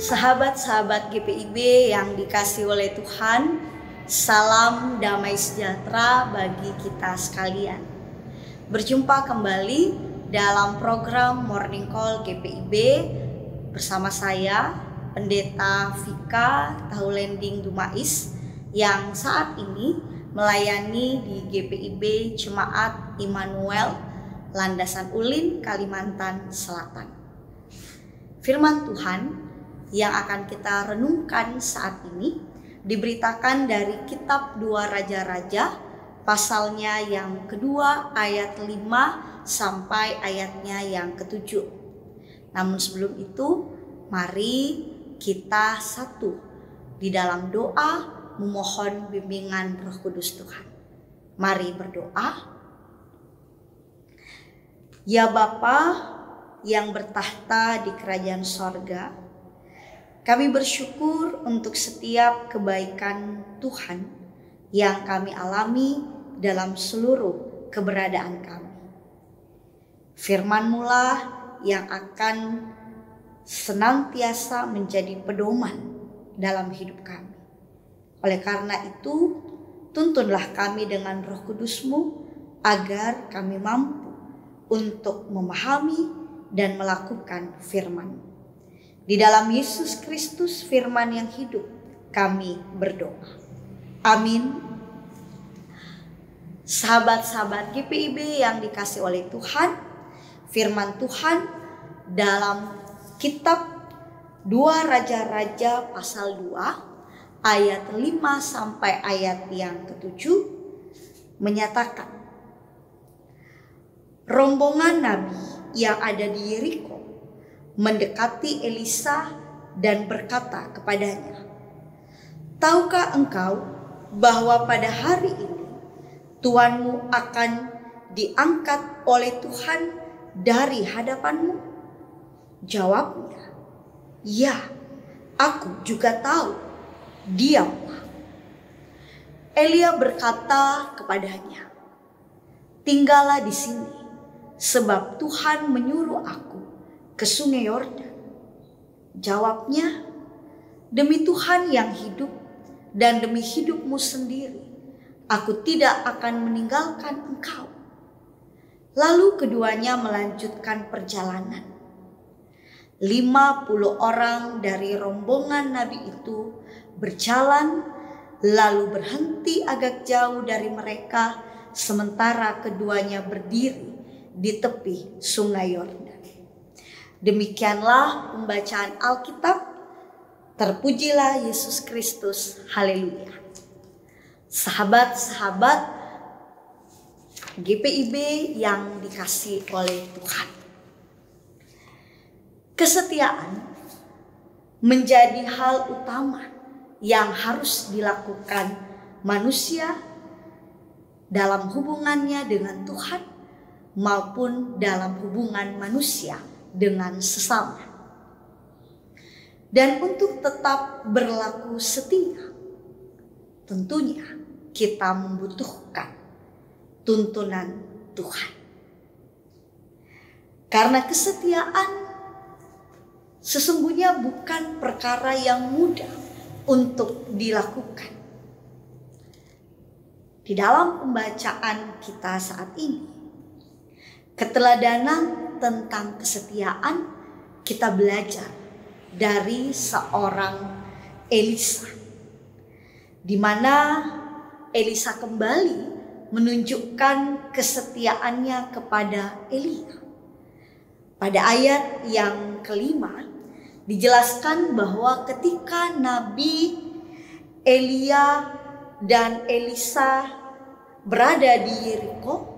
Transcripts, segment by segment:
Sahabat-sahabat GPIB yang dikasihi oleh Tuhan, salam damai sejahtera bagi kita sekalian. Berjumpa kembali dalam program Morning Call GPIB bersama saya, Pendeta Vika Tahulending Dumais, yang saat ini melayani di GPIB Jemaat Immanuel, Landasan Ulin, Kalimantan Selatan. Firman Tuhan yang akan kita renungkan saat ini diberitakan dari kitab 2 Raja-Raja, pasalnya yang kedua ayat 5 sampai ayatnya yang ke-7. Namun sebelum itu, mari kita satu di dalam doa memohon bimbingan Roh Kudus Tuhan. Mari berdoa. Ya Bapa yang bertahta di kerajaan sorga, kami bersyukur untuk setiap kebaikan Tuhan yang kami alami dalam seluruh keberadaan kami. Firman-Mu lah yang akan senantiasa menjadi pedoman dalam hidup kami. Oleh karena itu, tuntunlah kami dengan Roh Kudus-Mu agar kami mampu untuk memahami dan melakukan firman-Mu. Di dalam Yesus Kristus firman yang hidup, kami berdoa. Amin. Sahabat-sahabat GPIB yang dikasihi oleh Tuhan, firman Tuhan dalam kitab 2 Raja-Raja pasal 2 ayat 5 sampai ayat yang ke-7 menyatakan, rombongan nabi yang ada di Yeriko mendekati Elisa dan berkata kepadanya, "Tahukah engkau bahwa pada hari ini Tuanmu akan diangkat oleh Tuhan dari hadapanmu?" Jawabnya, "Ya, aku juga tahu, diamlah." Elia berkata kepadanya, "Tinggallah di sini, sebab Tuhan menyuruh aku ke sungai Yordan." Jawabnya, "Demi Tuhan yang hidup dan demi hidupmu sendiri, aku tidak akan meninggalkan engkau." Lalu keduanya melanjutkan perjalanan. 50 orang dari rombongan nabi itu berjalan lalu berhenti agak jauh dari mereka, sementara keduanya berdiri di tepi sungai Yordan. Demikianlah pembacaan Alkitab. Terpujilah Yesus Kristus. Haleluya. Sahabat-sahabat GPIB yang dikasihi oleh Tuhan, kesetiaan menjadi hal utama yang harus dilakukan manusia dalam hubungannya dengan Tuhan maupun dalam hubungan manusia dengan sesama. Dan untuk tetap berlaku setia, tentunya kita membutuhkan tuntunan Tuhan. Karena kesetiaan sesungguhnya bukan perkara yang mudah untuk dilakukan. Di dalam pembacaan kita saat ini, keteladanan tentang kesetiaan kita belajar dari seorang Elisa, di mana Elisa kembali menunjukkan kesetiaannya kepada Elia. Pada ayat yang kelima dijelaskan bahwa ketika Nabi Elia dan Elisa berada di Yeriko,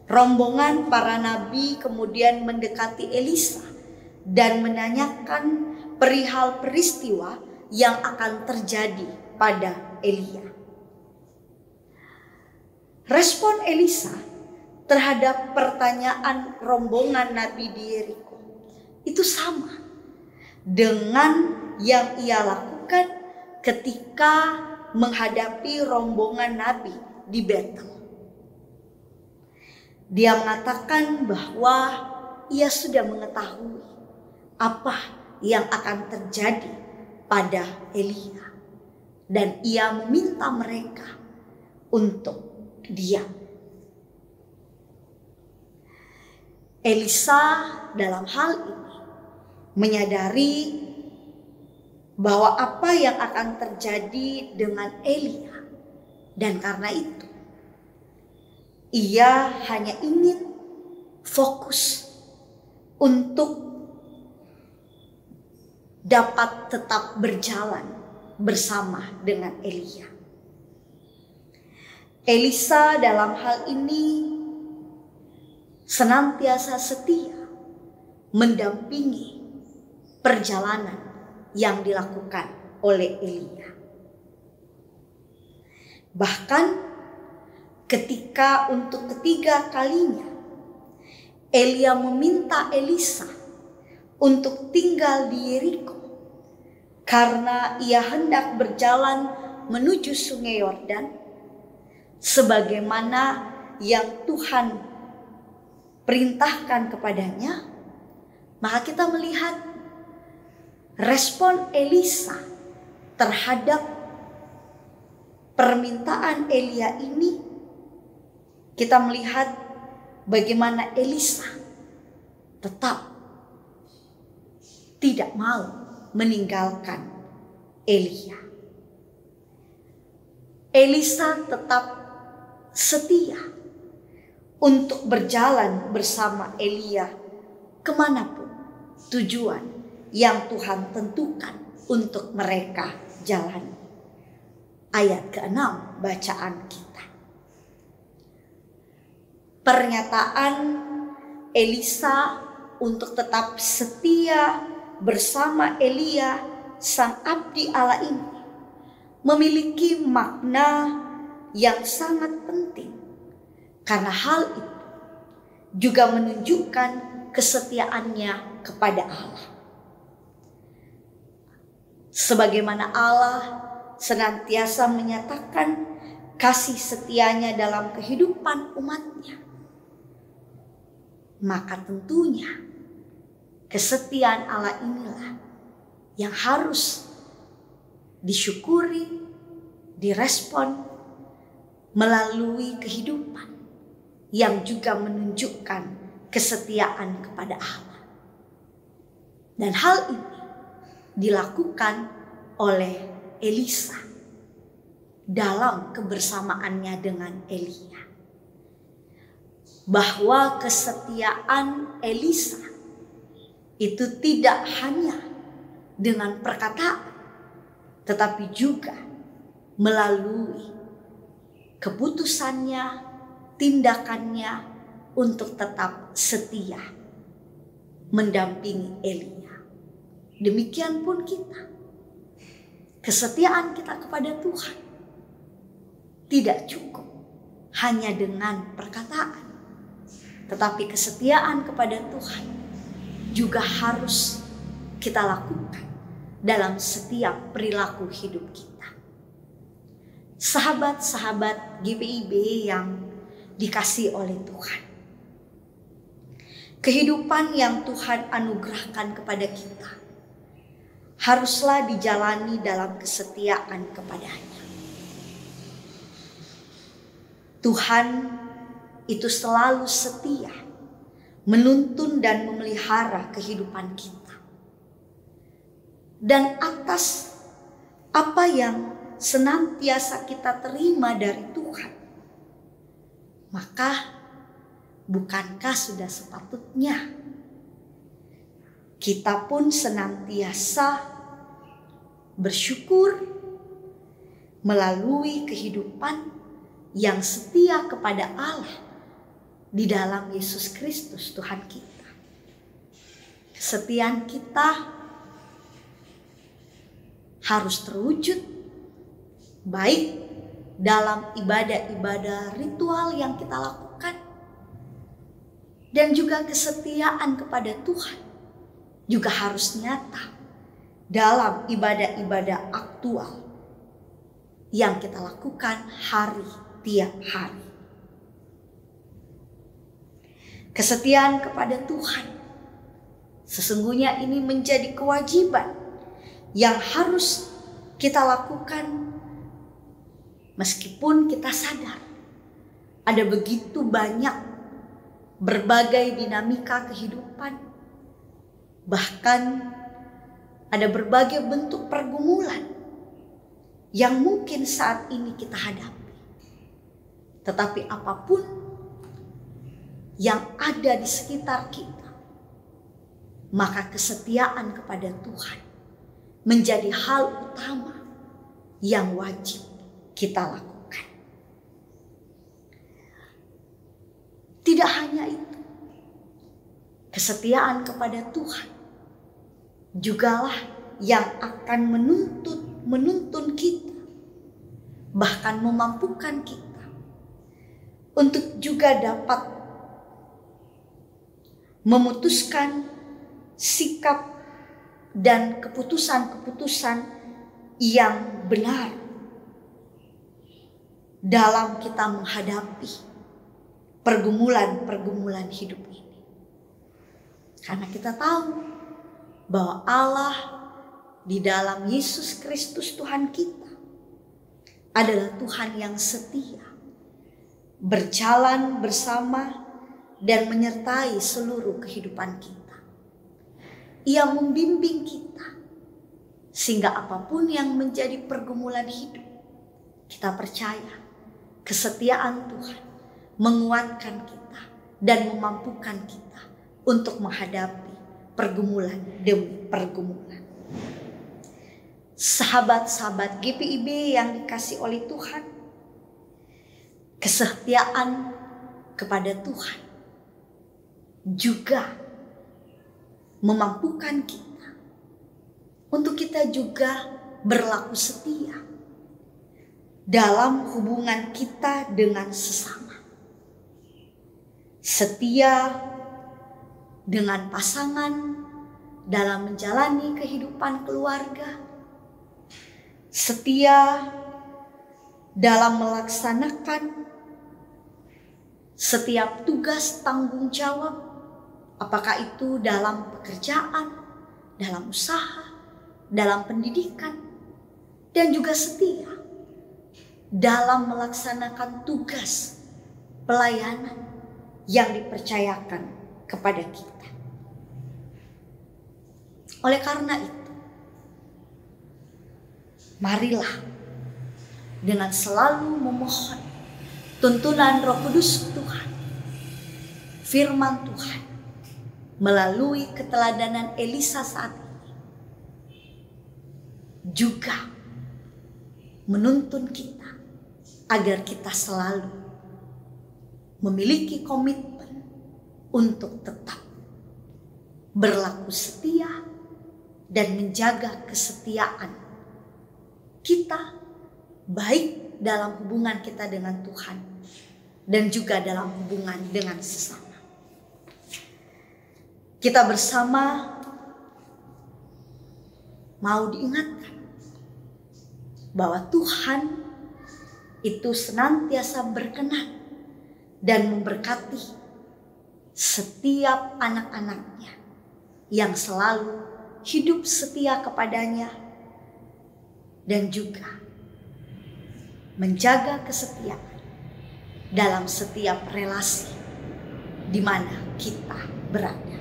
rombongan para nabi kemudian mendekati Elisa dan menanyakan perihal peristiwa yang akan terjadi pada Elia. Respon Elisa terhadap pertanyaan rombongan nabi di Yeriko itu sama dengan yang ia lakukan ketika menghadapi rombongan nabi di Betel. Dia mengatakan bahwa ia sudah mengetahui apa yang akan terjadi pada Elia. Dan ia meminta mereka untuk diam. Elisa dalam hal ini menyadari bahwa apa yang akan terjadi dengan Elia, dan karena itu ia hanya ingin fokus untuk dapat tetap berjalan bersama dengan Elia. Elisa dalam hal ini senantiasa setia mendampingi perjalanan yang dilakukan oleh Elia. Bahkan ketika untuk ketiga kalinya Elia meminta Elisa untuk tinggal di Yeriko karena ia hendak berjalan menuju sungai Yordan sebagaimana yang Tuhan perintahkan kepadanya, maka kita melihat respon Elisa terhadap permintaan Elia ini. Kita melihat bagaimana Elisa tetap tidak mau meninggalkan Elia. Elisa tetap setia untuk berjalan bersama Elia kemanapun tujuan yang Tuhan tentukan untuk mereka jalani. Ayat ke-6 bacaan kita. Pernyataan Elisa untuk tetap setia bersama Elia sang abdi Allah ini memiliki makna yang sangat penting, karena hal itu juga menunjukkan kesetiaannya kepada Allah. Sebagaimana Allah senantiasa menyatakan kasih setianya dalam kehidupan umatnya, maka tentunya kesetiaan Allah inilah yang harus disyukuri, direspon melalui kehidupan yang juga menunjukkan kesetiaan kepada Allah. Dan hal ini dilakukan oleh Elisa dalam kebersamaannya dengan Elia. Bahwa kesetiaan Elisa itu tidak hanya dengan perkataan, tetapi juga melalui keputusannya, tindakannya untuk tetap setia mendampingi Elia. Demikian pun kita, kesetiaan kita kepada Tuhan tidak cukup hanya dengan perkataan, tetapi kesetiaan kepada Tuhan juga harus kita lakukan dalam setiap perilaku hidup kita. Sahabat-sahabat GPIB yang dikasihi oleh Tuhan, kehidupan yang Tuhan anugerahkan kepada kita haruslah dijalani dalam kesetiaan kepadanya. Tuhan itu selalu setia menuntun dan memelihara kehidupan kita. Dan atas apa yang senantiasa kita terima dari Tuhan, maka bukankah sudah sepatutnya kita pun senantiasa bersyukur melalui kehidupan yang setia kepada Allah di dalam Yesus Kristus Tuhan kita. Kesetiaan kita harus terwujud baik dalam ibadah-ibadah ritual yang kita lakukan, dan juga kesetiaan kepada Tuhan juga harus nyata dalam ibadah-ibadah aktual yang kita lakukan hari tiap hari. Kesetiaan kepada Tuhan Sesungguhnya ini menjadi kewajiban yang harus kita lakukan meskipun kita sadar ada begitu banyak berbagai dinamika kehidupan, bahkan ada berbagai bentuk pergumulan yang mungkin saat ini kita hadapi. Tetapi apapun yang ada di sekitar kita, maka kesetiaan kepada Tuhan menjadi hal utama yang wajib kita lakukan. Tidak hanya itu, kesetiaan kepada Tuhan jugalah yang akan menuntun kita, bahkan memampukan kita untuk juga dapat memutuskan sikap dan keputusan-keputusan yang benar dalam kita menghadapi pergumulan-pergumulan hidup ini. Karena kita tahu bahwa Allah di dalam Yesus Kristus Tuhan kita adalah Tuhan yang setia, berjalan bersama dan menyertai seluruh kehidupan kita. Ia membimbing kita sehingga apapun yang menjadi pergumulan hidup, kita percaya kesetiaan Tuhan menguatkan kita dan memampukan kita untuk menghadapi pergumulan demi pergumulan. Sahabat-sahabat GPIB yang dikasih oleh Tuhan, kesetiaan kepada Tuhan juga memampukan kita untuk kita juga berlaku setia dalam hubungan kita dengan sesama. Setia dengan pasangan dalam menjalani kehidupan keluarga. Setia dalam melaksanakan setiap tugas tanggung jawab, apakah itu dalam pekerjaan, dalam usaha, dalam pendidikan, dan juga setia dalam melaksanakan tugas pelayanan yang dipercayakan kepada kita. Oleh karena itu, marilah dengan selalu memohon tuntunan Roh Kudus Tuhan, firman Tuhan, melalui keteladanan Elisa saat ini, juga menuntun kita agar kita selalu memiliki komitmen untuk tetap berlaku setia dan menjaga kesetiaan kita, baik dalam hubungan kita dengan Tuhan dan juga dalam hubungan dengan sesama. Kita bersama mau diingatkan bahwa Tuhan itu senantiasa berkenan dan memberkati setiap anak-anaknya yang selalu hidup setia kepadanya dan juga menjaga kesetiaan dalam setiap relasi di mana kita berada.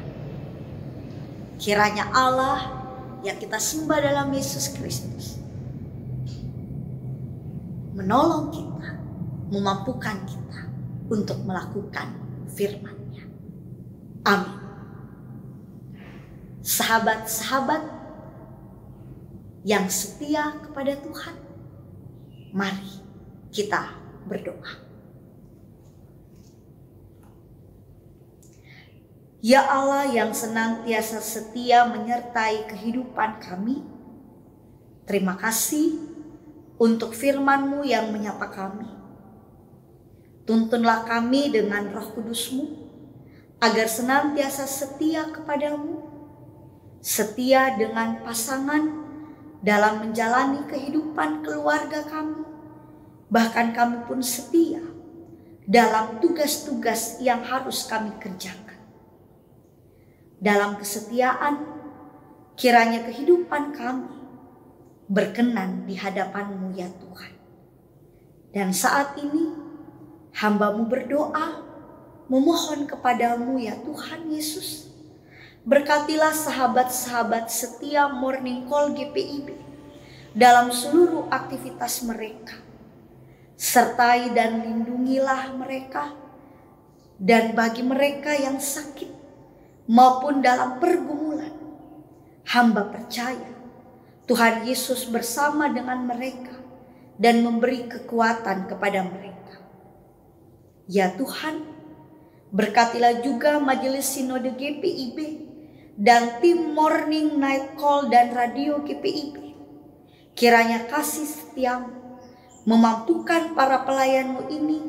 Kiranya Allah yang kita sembah dalam Yesus Kristus menolong kita, memampukan kita untuk melakukan firman-Nya. Amin. Sahabat-sahabat yang setia kepada Tuhan, mari kita berdoa. Ya Allah yang senantiasa setia menyertai kehidupan kami, terima kasih untuk firman-Mu yang menyapa kami. Tuntunlah kami dengan Roh Kudus-Mu agar senantiasa setia kepadamu, setia dengan pasangan dalam menjalani kehidupan keluarga kami. Bahkan kami pun setia dalam tugas-tugas yang harus kami kerjakan. dalam kesetiaan, kiranya kehidupan kami berkenan di hadapan-Mu ya Tuhan. Dan saat ini hamba-Mu berdoa, memohon kepada-Mu ya Tuhan Yesus. Berkatilah sahabat-sahabat setia Morning Call GPIB dalam seluruh aktivitas mereka. Sertai dan lindungilah mereka. Dan bagi mereka yang sakit maupun dalam pergumulan, hamba percaya Tuhan Yesus bersama dengan mereka dan memberi kekuatan kepada mereka. Ya Tuhan, berkatilah juga Majelis Sinode GPIB dan tim Morning Night Call dan Radio GPIB. Kiranya kasih setiamu memampukan para pelayan-Mu ini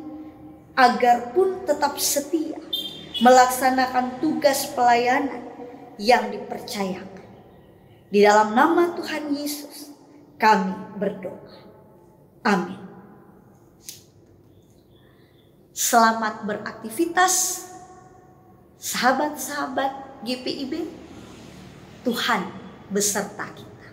agar pun tetap setia melaksanakan tugas pelayanan yang dipercayakan. Di dalam nama Tuhan Yesus kami berdoa. Amin. Selamat beraktivitas sahabat-sahabat GPIB. Tuhan beserta kita.